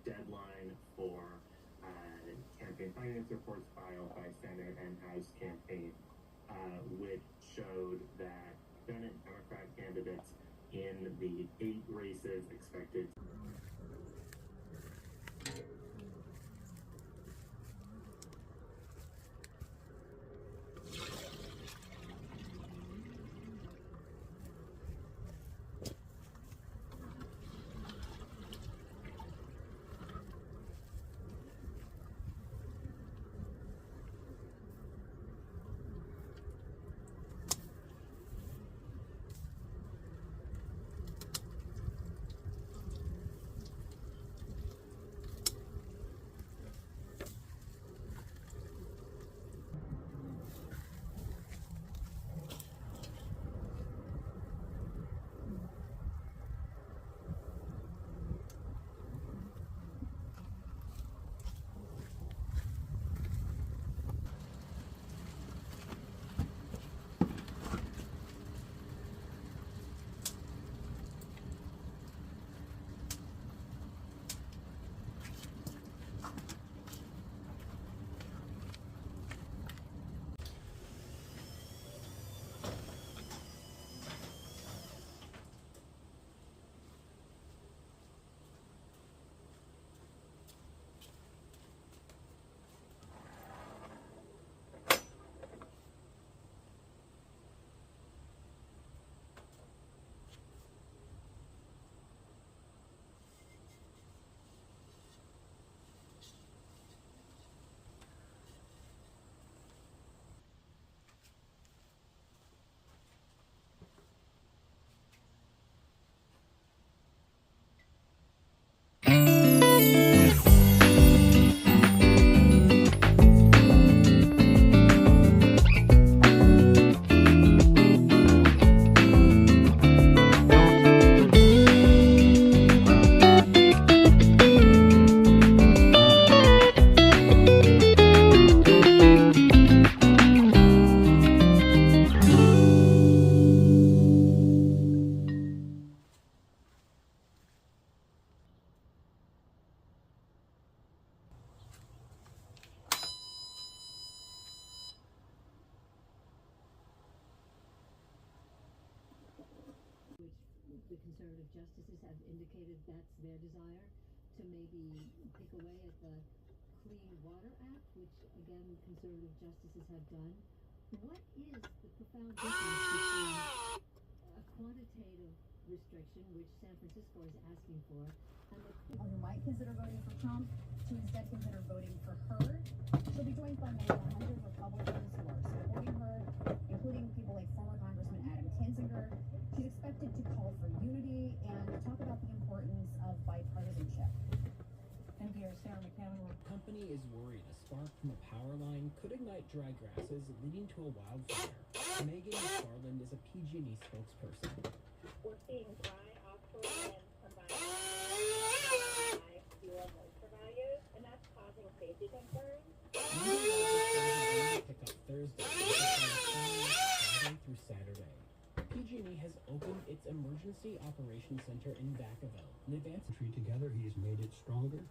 Deadline for campaign finance reports filed by Senate and House campaign, which showed that Senate Democrat candidates in the 8 races expected. The conservative justices have indicated that's their desire to maybe pick away at the Clean Water Act, which again conservative justices have done. What is the profound difference between a quantitative restriction, which San Francisco is asking for, and the people who might consider voting for Trump to instead consider voting for her? She'll be joined by more than 100 Republicans who are supporting her, including people like former Congressman Adam Kinzinger. She's expected to call for unity and talk about the importance of bipartisanship. NPR's Sarah McCammon. Company is worried a spark from a power line could ignite dry grasses, leading to a wildfire. Megan McFarland is a PG&E spokesperson. We're seeing dry offshore winds combined with high fuel moisture values, and that's causing safety concerns. Pick up Thursday, Friday through Saturday. PG&E has opened its emergency operations center in Vacaville in advance. Together, he has made it stronger,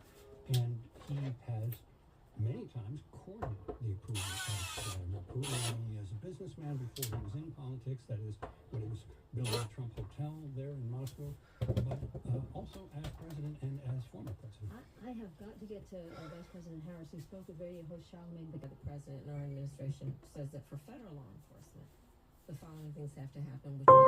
and he has many times courted the approval of Putin, not only as a businessman before he was in politics, that is, when he was building the Trump Hotel there in Moscow, but also as president and as former president. I have got to get to Vice President Harris, who spoke with radio host Charlemagne. The president and our administration says that for federal law enforcement, the following things have to happen, which are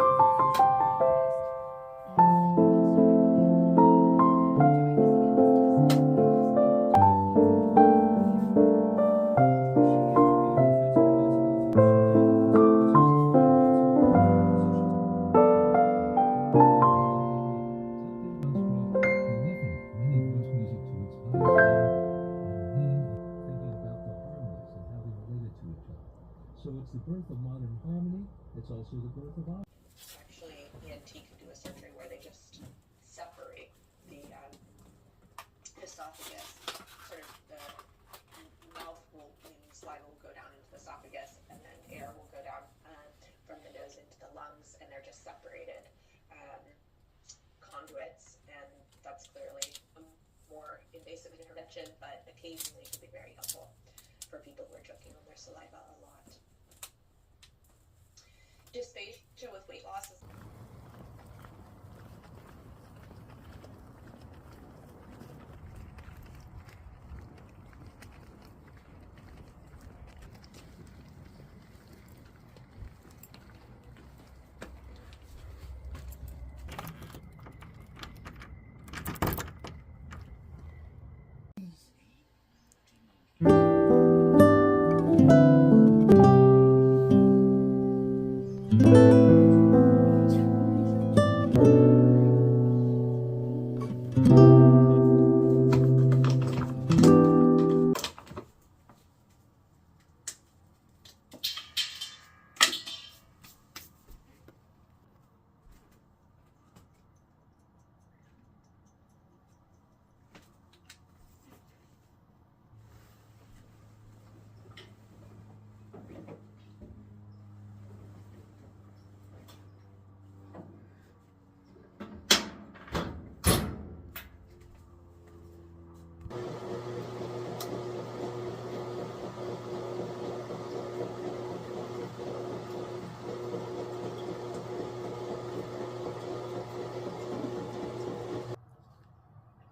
it's the birth of modern harmony. It's also the birth of art. Actually, ENT can do a surgery where they just separate the esophagus. Sort of the mouth will, saliva will go down into the esophagus, and then air will go down from the nose into the lungs, and they're just separated conduits. And that's clearly a more invasive intervention, but occasionally it can be very helpful for people who are choking on their saliva a lot. Dysphagia with weight loss is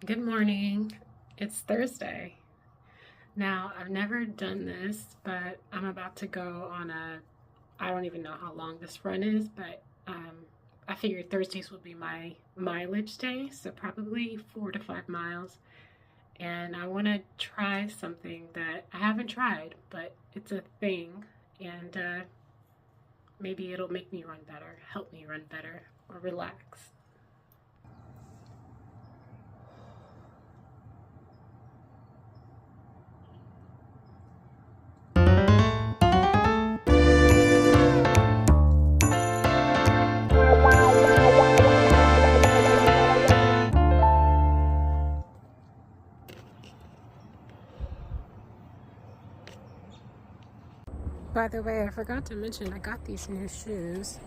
Good morning. It's Thursday. Now, I've never done this, but I'm about to go on I don't even know how long this run is, but I figured Thursdays would be my mileage day, so probably 4 to 5 miles. And I want to try something that I haven't tried, but it's a thing, and maybe it'll make me run better, help me run better, or relax. By the way, I forgot to mention I got these new shoes.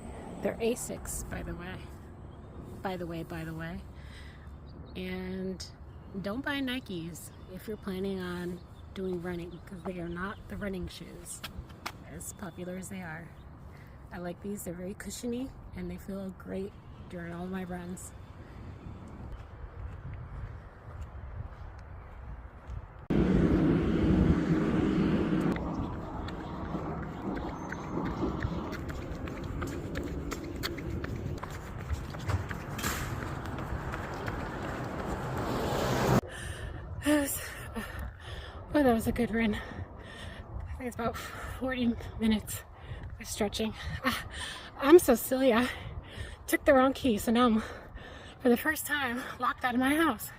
They're Asics, by the way. By the way. And don't buy Nikes if you're planning on doing running, because they are not the running shoes, as popular as they are. I like these. They're very cushiony and they feel great during all my runs. Oh, that was a good run. I think it's about 40 minutes of stretching. I'm so silly. I took the wrong key, so now I'm, for the first time, locked out of my house.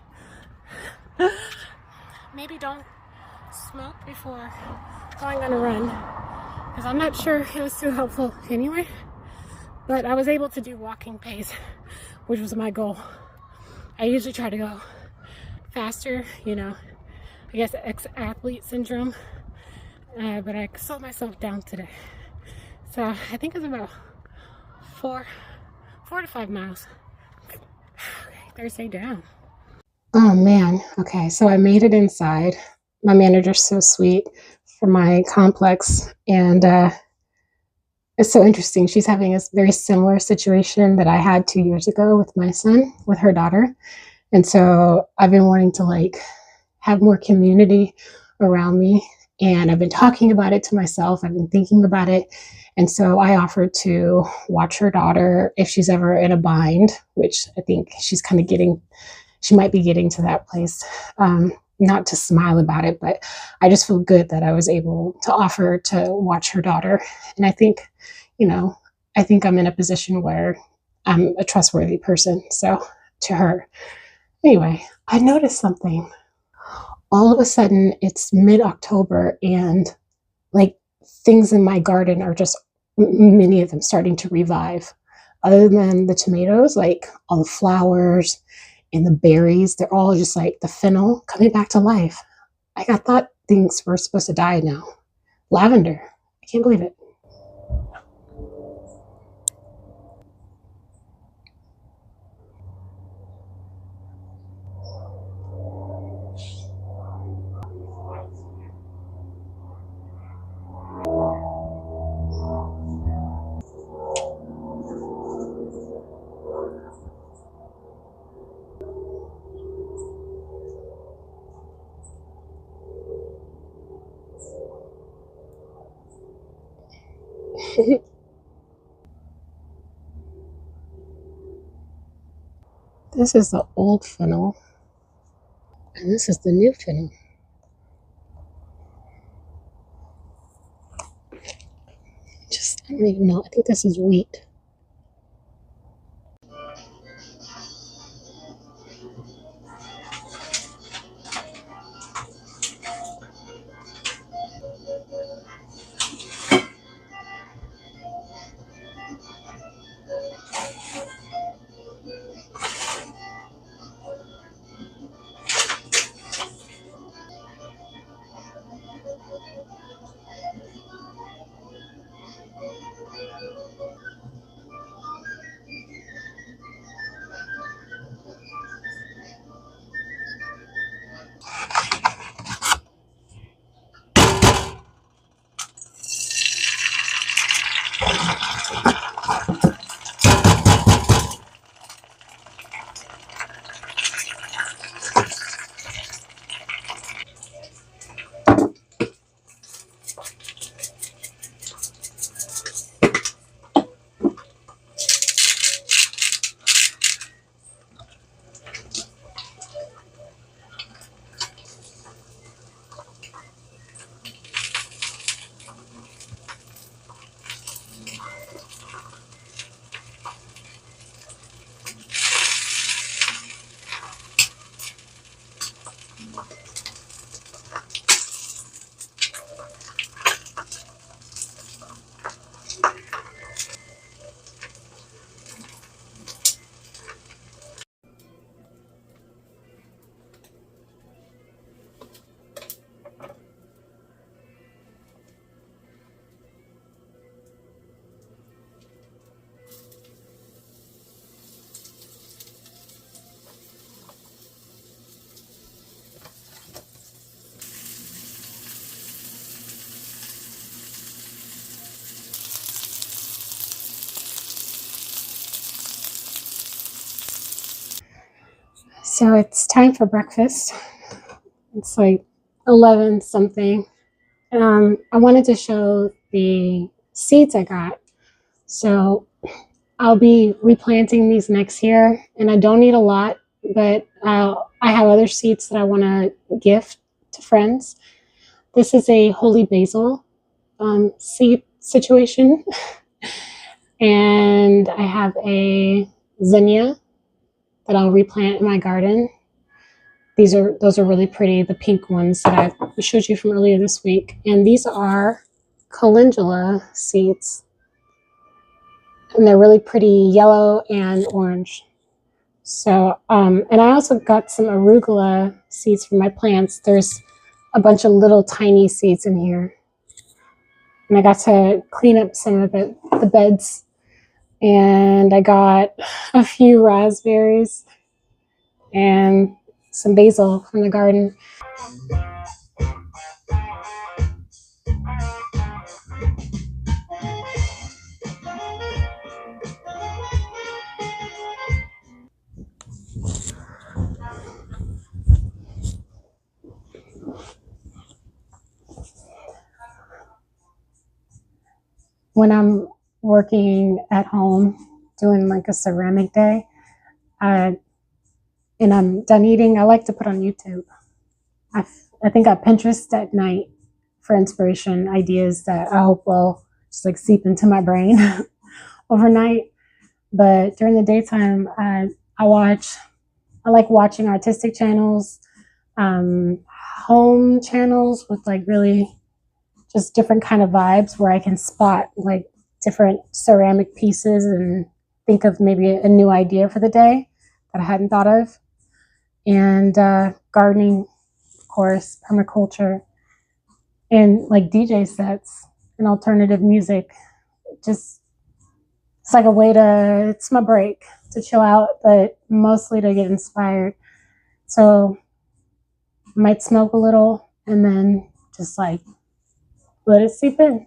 Maybe don't smoke before going on a run, because I'm not sure it was too helpful anyway. But I was able to do walking pace, which was my goal. I usually try to go faster, you know, I guess ex-athlete syndrome, but I slowed myself down today. So I think it's about 4 to 5 miles. Okay, Thursday down. Oh man, okay, so I made it inside. My manager's so sweet for my complex, and it's so interesting. She's having a very similar situation that I had 2 years ago with my son, with her daughter. And so I've been wanting to have more community around me, and I've been talking about it to myself. I've been thinking about it. And so I offered to watch her daughter if she's ever in a bind, which I think she's kind of she might be getting to that place. Not to smile about it, but I just feel good that I was able to offer to watch her daughter. And I think, I think I'm in a position where I'm a trustworthy person. So to her, anyway, I noticed something. All of a sudden, it's mid-October, and things in my garden are just, many of them starting to revive. Other than the tomatoes, like all the flowers and the berries, they're all just like the fennel coming back to life. I thought things were supposed to die now. Lavender, I can't believe it. This is the old fennel, and this is the new fennel. I don't even know. I think this is wheat. So it's time for breakfast. It's like 11 something. I wanted to show the seeds I got. So I'll be replanting these next year, and I don't need a lot, but I have other seeds that I want to gift to friends. This is a holy basil seed situation. And I have a zinnia that I'll replant in my garden. Those are really pretty, the pink ones that I showed you from earlier this week. And these are calendula seeds. And they're really pretty yellow and orange. So, and I also got some arugula seeds from my plants. There's a bunch of little tiny seeds in here. And I got to clean up some of the beds. And I got a few raspberries and some basil from the garden. When I'm working at home, doing like a ceramic day, and I'm done eating, I like to put on YouTube. I think I Pinterest at night for inspiration, ideas that I hope will just like seep into my brain overnight. But during the daytime, I like watching artistic channels, home channels with like really just different kind of vibes where I can spot like different ceramic pieces and think of maybe a new idea for the day that I hadn't thought of. And gardening, of course, permaculture, and like DJ sets and alternative music. Just, it's like a way to, it's my break to chill out, but mostly to get inspired. So I might smoke a little and then just like let it seep in.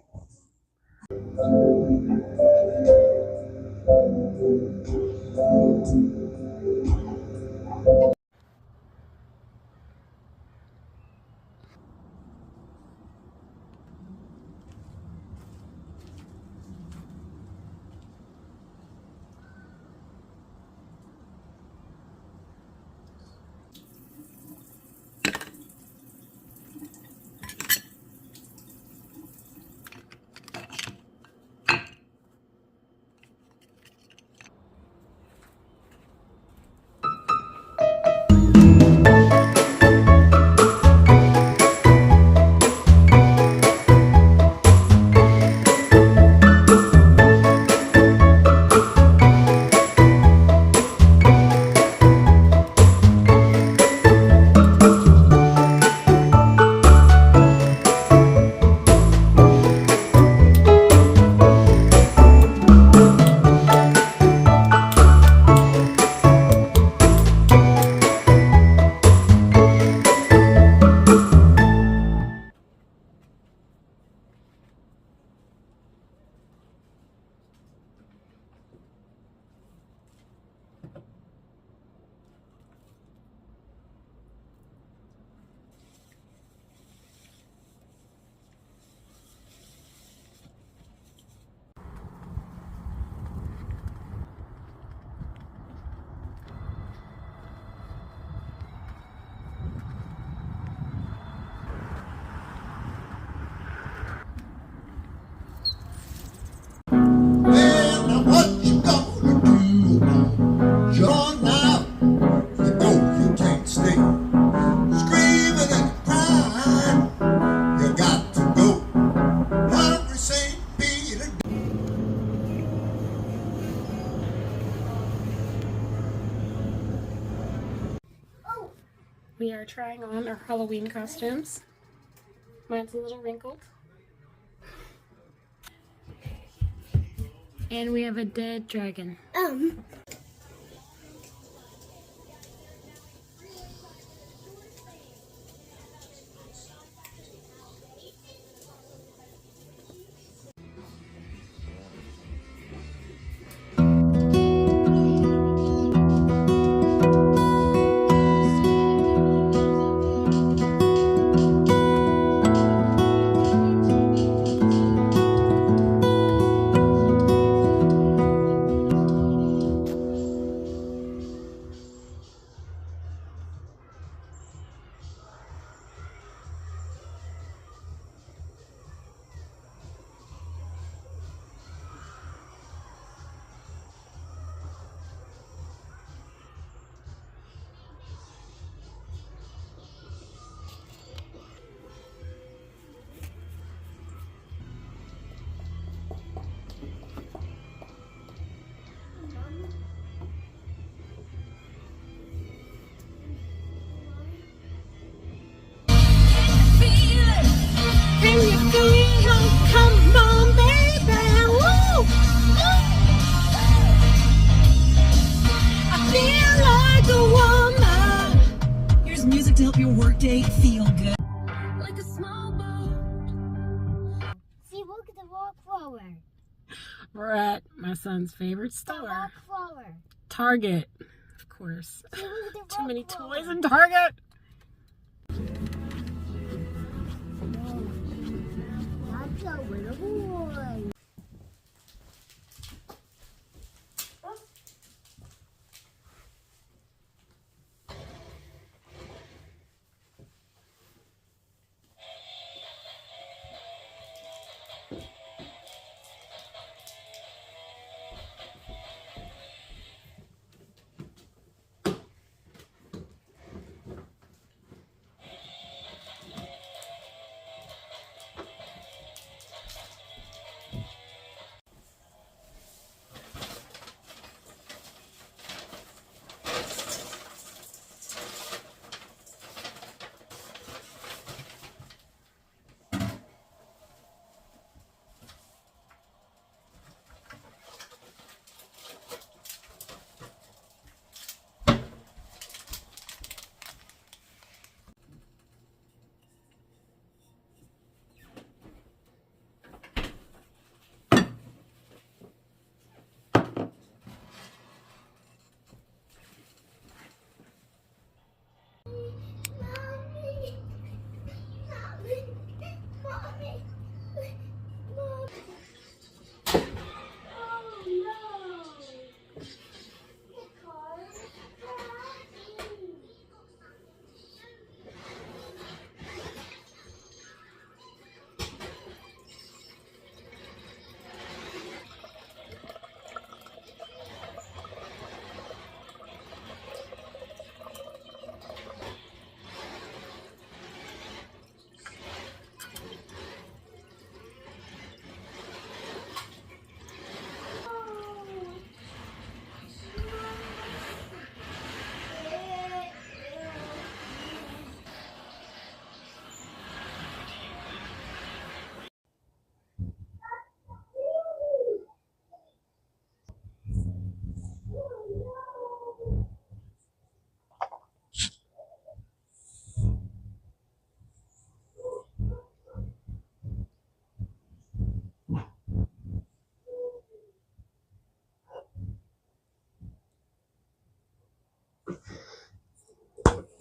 We are trying on our Halloween costumes. Mine's a little wrinkled. And we have a dead dragon. Music to help your workday feel good. Like a small boat. See, look at the rock flower. We're at my son's favorite The store. rock flower. Target, of course. See, look at the Too rock many flower. toys in Target. That's a little boy.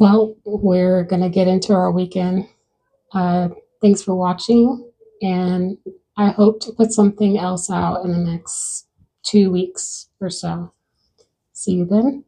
Well, we're going to get into our weekend. Thanks for watching, and I hope to put something else out in the next 2 weeks or so. See you then.